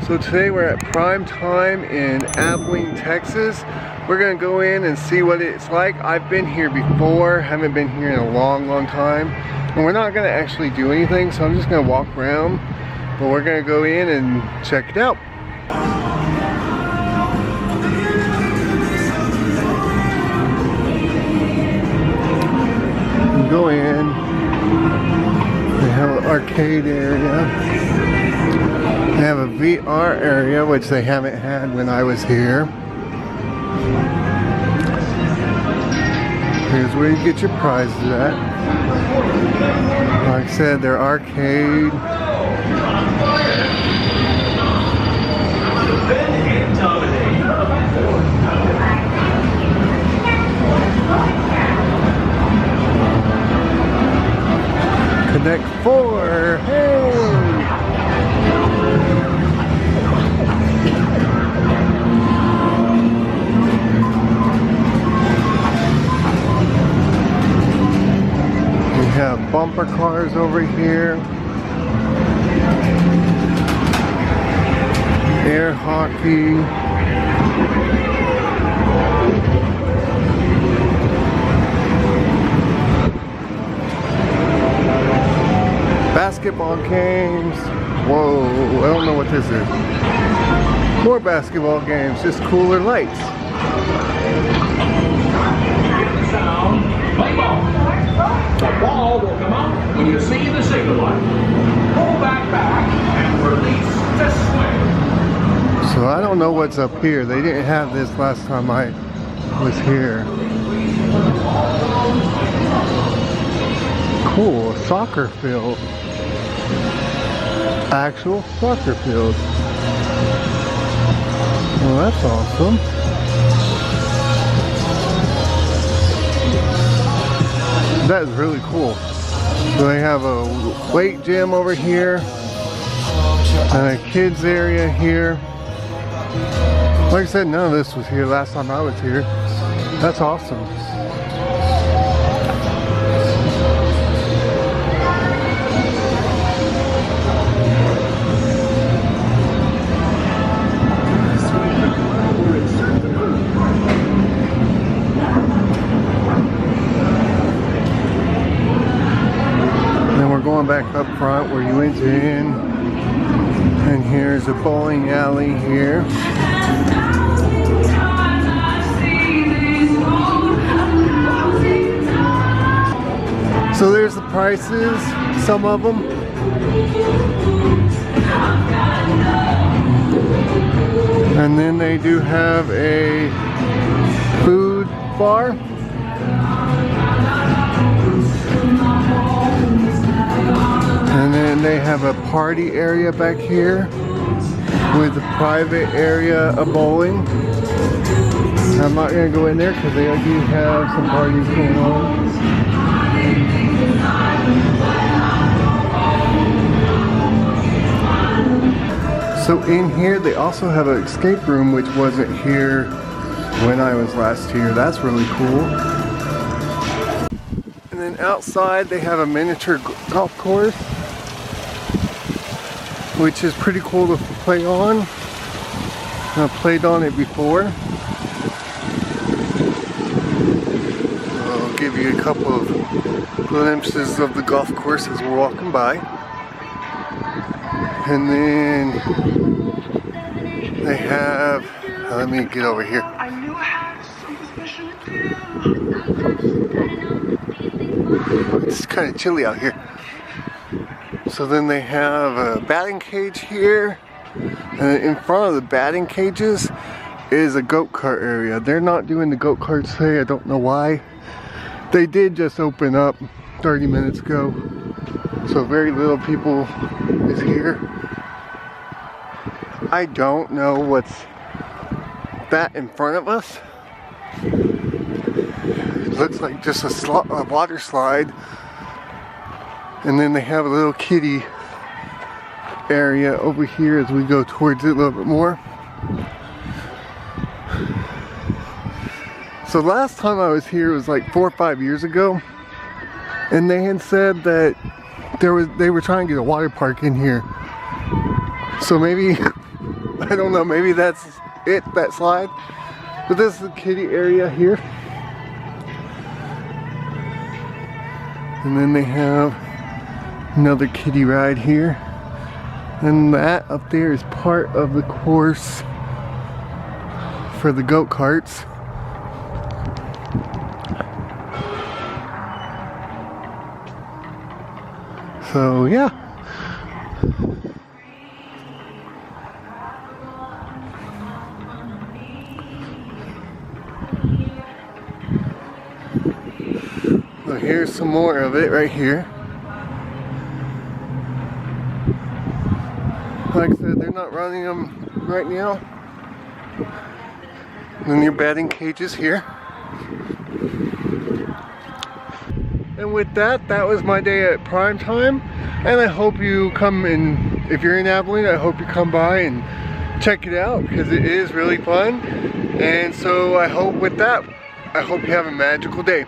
So today we're at Prime Time in Abilene, Texas. We're gonna go in and see what it's like. I've been here before, haven't been here in a long time. And we're not gonna actually do anything, so I'm just gonna walk around. But we're gonna go in and check it out. Go in. They have an arcade area. They have a VR area, which they haven't had when I was here. Here's where you get your prizes at. Like I said, they're arcade. Connect 4. Hey! We have bumper cars over here. Air hockey. Basketball games. Whoa, I don't know what this is. More basketball games, just cooler lights. Play ball. The ball will come out when you see the signal light. Pull back and release to swing. So I don't know what's up here. They didn't have this last time I was here. Cool, a soccer field. Actual soccer field. Well, that's awesome. That is really cool. So they have a weight gym over here and a kids area here. Like I said, none of this was here last time I was here. That's awesome. Going back up front where you went in, and here's a bowling alley here. So there's the prices, some of them. And then they do have a food bar. And then they have a party area back here with a private area of bowling. I'm not going to go in there because they do have some parties going on. So in here they also have an escape room which wasn't here when I was last here. That's really cool. And then outside they have a miniature golf course, which is pretty cool to play on. I've played on it before. I'll give you a couple of glimpses of the golf course as we're walking by. And then they have, let me get over here. It's kind of chilly out here. So then they have a batting cage here, and in front of the batting cages is a go-kart area. They're not doing the go-karts today, I don't know why. They did just open up 30 minutes ago, so very little people is here. I don't know what's that in front of us. It looks like just a water slide. And then they have a little kiddie area over here as we go towards it a little bit more. So last time I was here was like 4 or 5 years ago, and they had said that they were trying to get a water park in here. So maybe I don't know, maybe that's it, that slide. But this is the kiddie area here. And then they have another kiddie ride here. And that up there is part of the course for the go-karts. So yeah. So here's some more of it right here. Like I said, they're not running them right now. Then your batting cages here. And with that, that was my day at prime time. And I hope you come in, if you're in Abilene, I hope you come by and check it out because it is really fun. And so I hope with that, I hope you have a magical day.